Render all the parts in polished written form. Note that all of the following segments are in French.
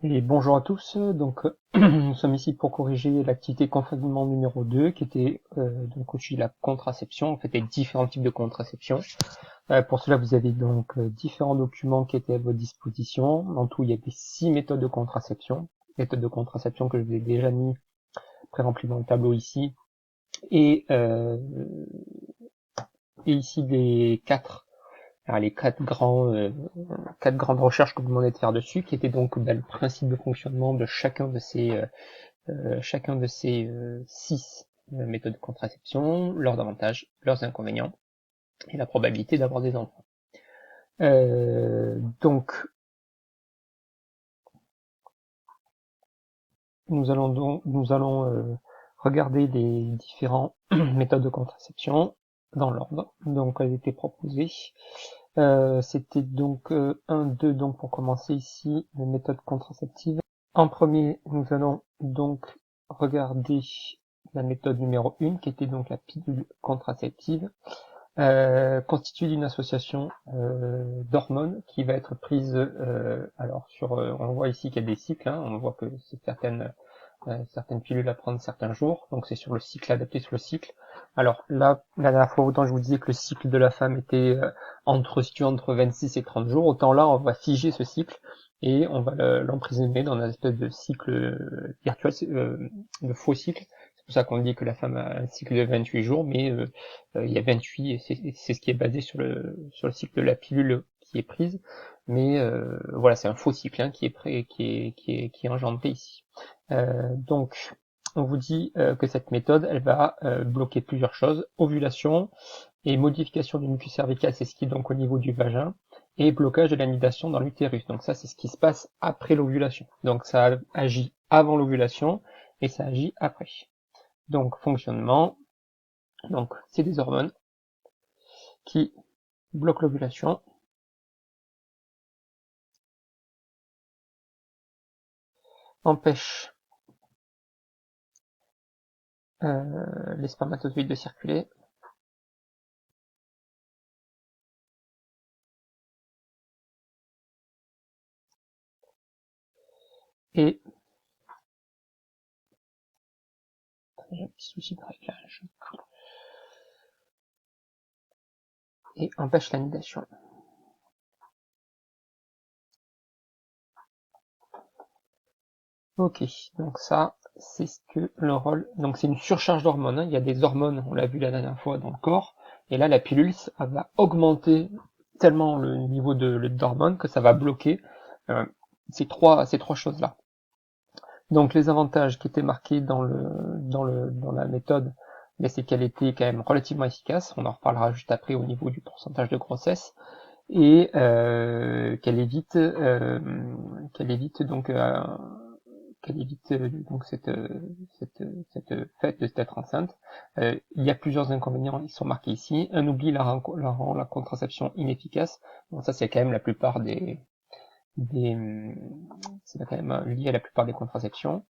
Et bonjour à tous, donc nous sommes ici pour corriger l'activité confinement numéro 2 qui était donc au-dessus de la contraception, en fait les différents types de contraception. Pour cela vous avez donc différents documents qui étaient à votre disposition. En tout il y a 6 méthodes de contraception que je vous ai déjà mis pré-remplis dans le tableau ici, et, ici les 4. Alors, les quatre grandes recherches que vous demandez de faire dessus, qui étaient donc le principe de fonctionnement de chacun de ces 6 méthodes de contraception, leurs avantages, leurs inconvénients et la probabilité d'avoir des enfants. Donc nous allons regarder les différentes méthodes de contraception dans l'ordre donc elles étaient proposées. C'était donc 1, 2 donc pour commencer ici les méthodes contraceptives. En premier, nous allons donc regarder la méthode numéro 1, qui était donc la pilule contraceptive, constituée d'une association d'hormones qui va être prise, on voit ici qu'il y a des cycles, hein, on voit que c'est certaines pilules à prendre certains jours, donc c'est sur le cycle, adapté sur le cycle. Alors là, la dernière fois, autant je vous disais que le cycle de la femme était entre 26 et 30 jours, autant là, on va figer ce cycle et on va l'emprisonner dans un espèce de cycle virtuel, de faux cycle. C'est pour ça qu'on dit que la femme a un cycle de 28 jours, mais il y a 28, et c'est ce qui est basé sur le cycle de la pilule qui est prise, mais voilà, c'est un faux cycle hein, qui est engendré ici. Donc, on vous dit que cette méthode, elle va bloquer plusieurs choses: ovulation et modification du mucus cervical, c'est ce qui est donc au niveau du vagin, et blocage de l'anidation dans l'utérus. Donc ça, c'est ce qui se passe après l'ovulation. Donc ça agit avant l'ovulation et ça agit après. Donc fonctionnement, donc c'est des hormones qui bloquent l'ovulation, empêchent les spermatozoïdes de circuler, et j'ai un petit souci de réglage, et empêchent l'anidation. Ok, donc ça, c'est ce que le rôle. Donc c'est une surcharge d'hormones, hein. Il y a des hormones, on l'a vu la dernière fois, dans le corps, et là la pilule, ça va augmenter tellement le niveau d'hormones que ça va bloquer ces trois choses-là. Donc les avantages qui étaient marqués dans la méthode, c'est qu'elle était quand même relativement efficace. On en reparlera juste après au niveau du pourcentage de grossesse, et qu'elle évite cette fait d'être enceinte. Il y a plusieurs inconvénients, ils sont marqués ici. Un oubli rend la contraception inefficace. Bon, ça c'est quand même la plupart c'est quand même lié à la plupart des contraceptions.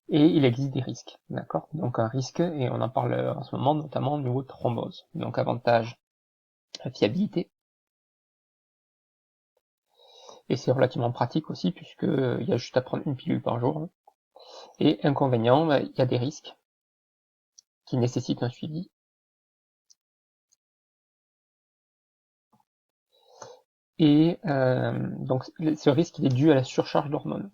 Et il existe des risques, d'accord? Donc un risque, et on en parle en ce moment, notamment au niveau de thrombose. Donc avantage, la fiabilité. Et c'est relativement pratique aussi, puisque il y a juste à prendre une pilule par jour, hein. Et inconvénient, il y a des risques qui nécessitent un suivi. Et donc ce risque il est dû à la surcharge d'hormones.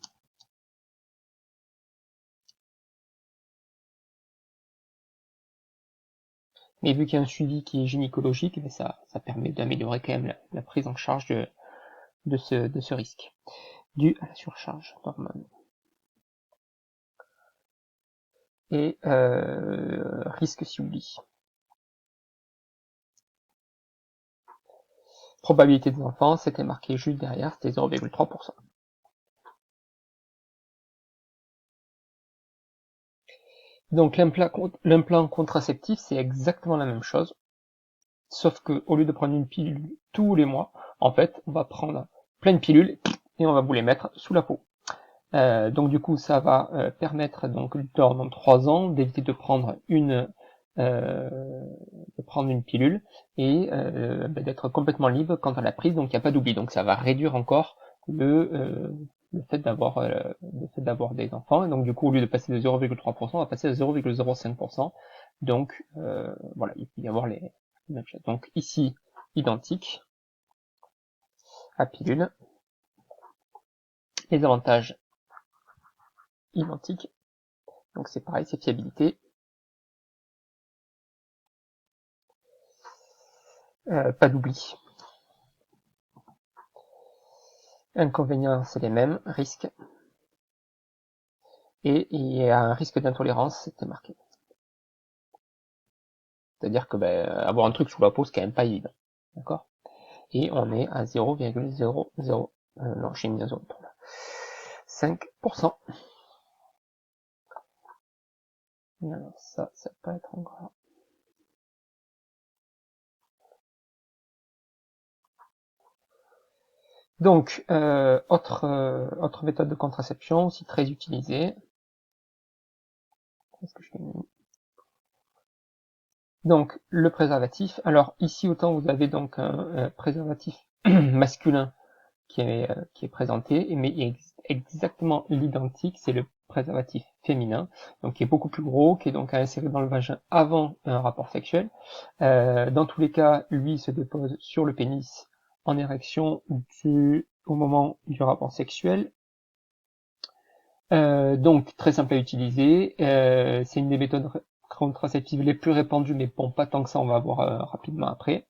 Mais vu qu'il y a un suivi qui est gynécologique, ça permet d'améliorer quand même la prise en charge de ce risque dû à la surcharge d'hormones. Et risque si oubli. Probabilité des enfants, c'était marqué juste derrière, c'était 0,3%. Donc l'implant contraceptif, c'est exactement la même chose, sauf que au lieu de prendre une pilule tous les mois, en fait, on va prendre plein de pilules et on va vous les mettre sous la peau. Donc du coup, ça va permettre donc dans 3 ans d'éviter de prendre une pilule et d'être complètement libre quant à la prise, donc il n'y a pas d'oubli. Donc ça va réduire encore le fait d'avoir des enfants. Et donc du coup, au lieu de passer de 0,3%, on va passer à 0,05%. Donc voilà, il peut y avoir les mêmes choses. Donc ici, identique à pilule. Les avantages identiques. Donc c'est pareil, c'est fiabilité. Pas d'oubli. Inconvénients, c'est les mêmes, risques. Et il y a un risque d'intolérance, c'était marqué. C'est-à-dire que avoir un truc sous la peau, c'est quand même pas évident. D'accord? Et on est à 0,00. Non, j'ai mis un 0 là. 5%. Alors ça peut être en gras. Donc, autre méthode de contraception aussi très utilisée. Qu'est-ce que je fais? Donc, le préservatif. Alors, ici, autant vous avez donc un préservatif masculin qui est présenté, mais exactement l'identique, c'est le préservatif féminin, donc qui est beaucoup plus gros, qui est donc à insérer dans le vagin avant un rapport sexuel. Dans tous les cas, lui se dépose sur le pénis en érection au moment du rapport sexuel. Donc très simple à utiliser. C'est une des méthodes contraceptives les plus répandues, mais bon, pas tant que ça, on va voir rapidement après.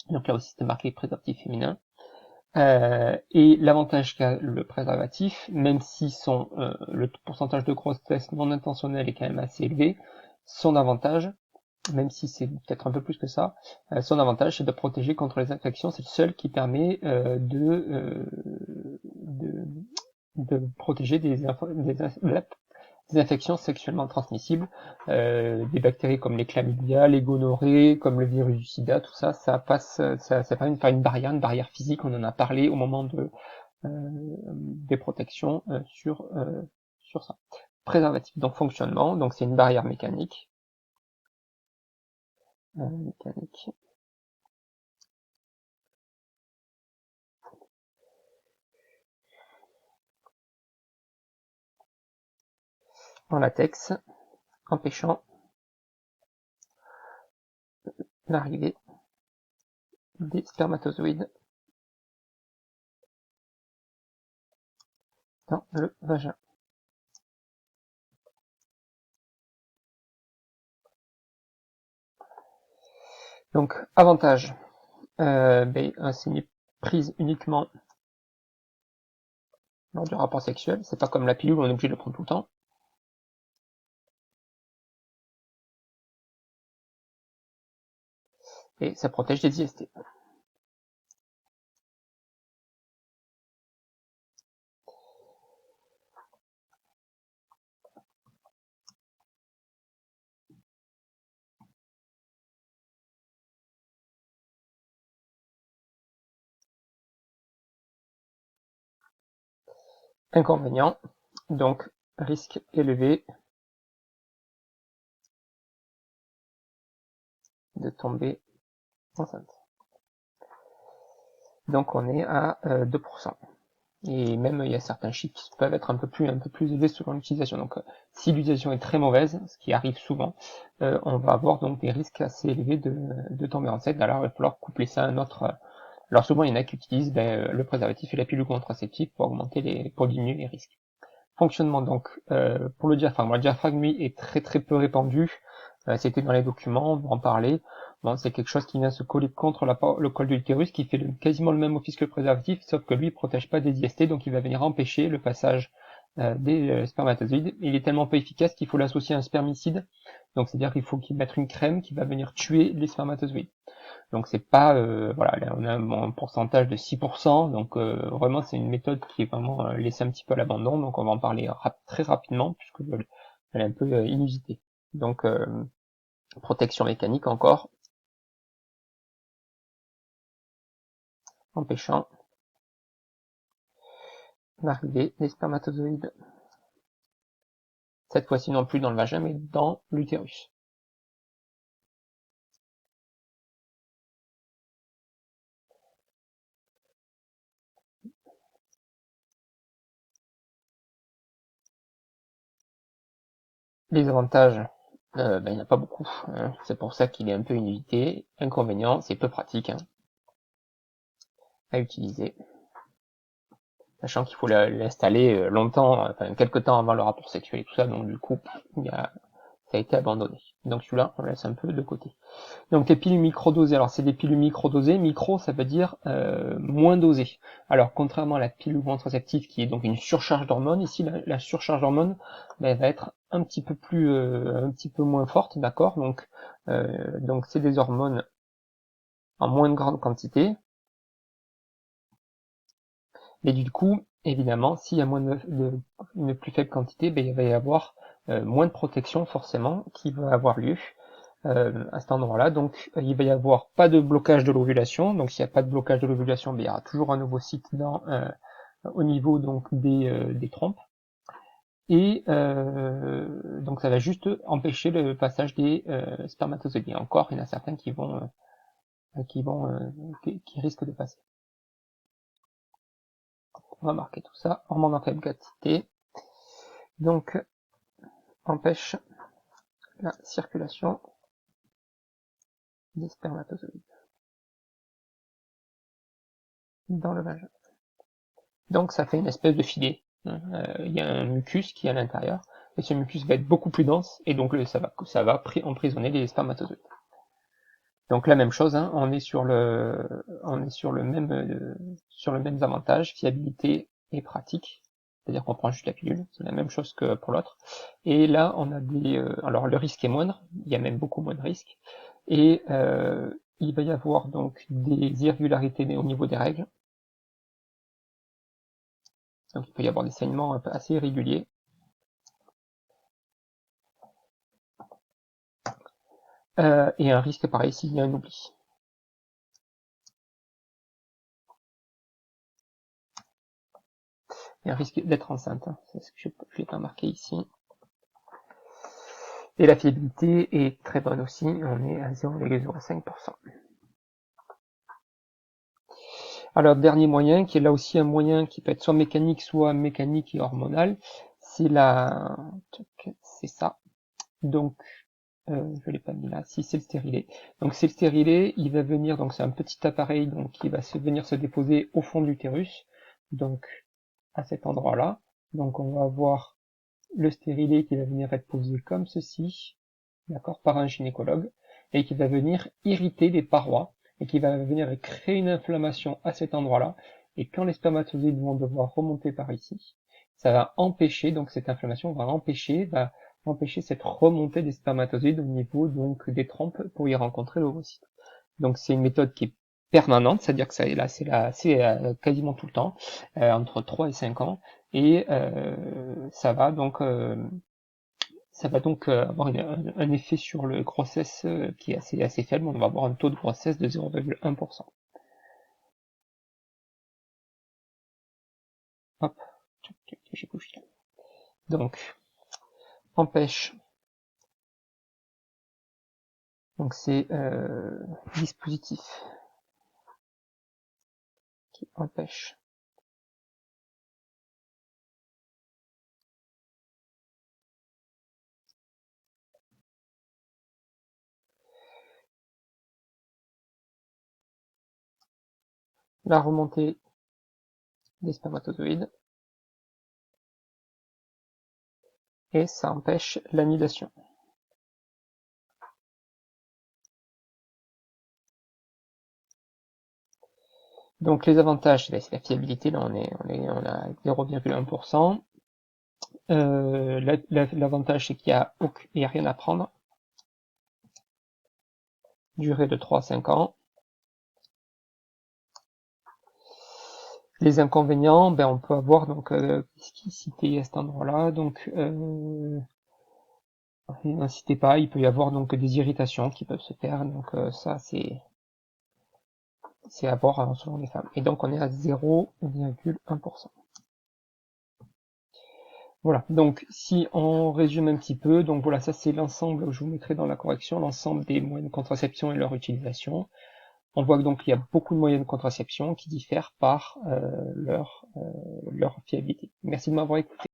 Donc là aussi, c'était marqué préservatif féminin. Et l'avantage qu'a le préservatif, même si le pourcentage de grossesse non intentionnelle est quand même assez élevé, son avantage, même si c'est peut-être un peu plus que ça, son avantage c'est de protéger contre les infections. C'est le seul qui permet de protéger des infections sexuellement transmissibles, des bactéries comme les chlamydia, les gonorrhées, comme le virus du sida, tout ça, ça permet de faire une barrière physique, on en a parlé au moment des protections sur ça. Préservatif, donc fonctionnement, donc c'est une barrière mécanique. En latex, empêchant l'arrivée des spermatozoïdes dans le vagin. Donc, avantage, c'est une prise uniquement lors du rapport sexuel, c'est pas comme la pilule où on est obligé de le prendre tout le temps. Et ça protège des IST. Inconvénient, donc risque élevé de tomber enceinte. Donc on est à 2%. Et même il y a certains chiffres qui peuvent être un peu plus élevés selon l'utilisation. Donc si l'utilisation est très mauvaise, ce qui arrive souvent, on va avoir donc des risques assez élevés de tomber enceinte. Alors il va falloir coupler ça à un autre. Alors souvent il y en a qui utilisent le préservatif et la pilule contraceptive pour diminuer les risques. Fonctionnement donc pour le diaphragme lui est très très peu répandu. C'était dans les documents, on va en parler. Bon, c'est quelque chose qui vient se coller contre le col de l'utérus, qui fait quasiment le même office que le préservatif, sauf que lui il protège pas des IST, donc il va venir empêcher le passage des spermatozoïdes. Il est tellement peu efficace qu'il faut l'associer à un spermicide, donc c'est-à-dire qu'il faut qu'il mette une crème qui va venir tuer les spermatozoïdes. Donc c'est pas voilà, là, on a un pourcentage de 6%, donc vraiment c'est une méthode qui est vraiment laissée un petit peu à l'abandon, donc on va en parler très rapidement puisque elle est un peu inusitée. Donc protection mécanique encore, empêchant l'arrivée des spermatozoïdes. Cette fois-ci non plus dans le vagin, mais dans l'utérus. Les avantages, il n'y en a pas beaucoup, hein. C'est pour ça qu'il est un peu inusité. Inconvénient, c'est peu pratique, hein, à utiliser. Sachant qu'il faut l'installer longtemps, enfin quelques temps avant le rapport sexuel et tout ça, donc du coup, ça a été abandonné. Donc celui-là, on laisse un peu de côté. Donc les pilules microdosées, alors c'est des pilules microdosées, micro ça veut dire moins dosées. Alors contrairement à la pilule contraceptive qui est donc une surcharge d'hormones, ici la surcharge d'hormones elle va être un petit peu moins forte, d'accord, donc c'est des hormones en moins grande quantité, mais du coup, évidemment, s'il y a une plus faible quantité, il va y avoir moins de protection forcément qui va avoir lieu à cet endroit-là. Donc il va y avoir pas de blocage de l'ovulation. Donc s'il n'y a pas de blocage de l'ovulation, il y aura toujours un ovocyte au niveau donc des trompes. Et donc ça va juste empêcher le passage des spermatozoïdes. Et encore, il y en a certains qui risquent de passer. On va marquer tout ça. Hormone en faible quantité. Donc empêche la circulation des spermatozoïdes dans le vagin. Donc ça fait une espèce de filet. Il y a un mucus qui est à l'intérieur, et ce mucus va être beaucoup plus dense, et donc ça va emprisonner les spermatozoïdes. Donc la même chose, hein, on est sur le même avantage, fiabilité et pratique. C'est-à-dire qu'on prend juste la pilule, c'est la même chose que pour l'autre. Et là, on a alors le risque est moindre, il y a même beaucoup moins de risques, et il va y avoir donc des irrégularités au niveau des règles. Donc il peut y avoir des saignements assez irréguliers. Et un risque pareil s'il y a un oubli. Et un risque d'être enceinte, hein. C'est ce que je n'ai pas marqué ici. Et la fiabilité est très bonne aussi, on est à 0,05%. Alors dernier moyen, qui est là aussi un moyen qui peut être soit mécanique et hormonal, c'est ça. Donc je l'ai pas mis là, si c'est le stérilet. Donc c'est le stérilet, il va venir, donc c'est un petit appareil donc qui va venir se déposer au fond de l'utérus, donc à cet endroit-là. Donc on va avoir le stérilet qui va venir être posé comme ceci, d'accord, par un gynécologue, et qui va venir irriter les parois, et qui va venir créer une inflammation à cet endroit-là, et quand les spermatozoïdes vont devoir remonter par ici, ça va empêcher, donc cette inflammation va empêcher cette remontée des spermatozoïdes au niveau donc des trompes pour y rencontrer l'ovocyte. Donc c'est une méthode qui est permanente, c'est-à-dire que c'est quasiment tout le temps, entre 3 et 5 ans, et ça va donc avoir un effet sur le grossesse qui est assez faible. On va avoir un taux de grossesse de 0,1%. Hop, j'ai bougé. Donc, empêche. Donc c'est dispositif qui empêche la remontée des spermatozoïdes et ça empêche l'annulation. Donc les avantages, c'est la fiabilité, là on a 0,1%. L'avantage c'est qu'il n'y a rien à prendre. Durée de 3 à 5 ans. Les inconvénients, on peut avoir donc ce qui est cité à cet endroit-là, donc n'incitez pas, il peut y avoir donc des irritations qui peuvent se faire, donc ça c'est à voir selon les femmes. Et donc on est à 0,1%. Voilà, donc si on résume un petit peu, donc voilà, ça c'est l'ensemble, je vous mettrai dans la correction, l'ensemble des moyens de contraception et leur utilisation. On voit donc qu'il y a beaucoup de moyens de contraception qui diffèrent par leur fiabilité. Merci de m'avoir écouté.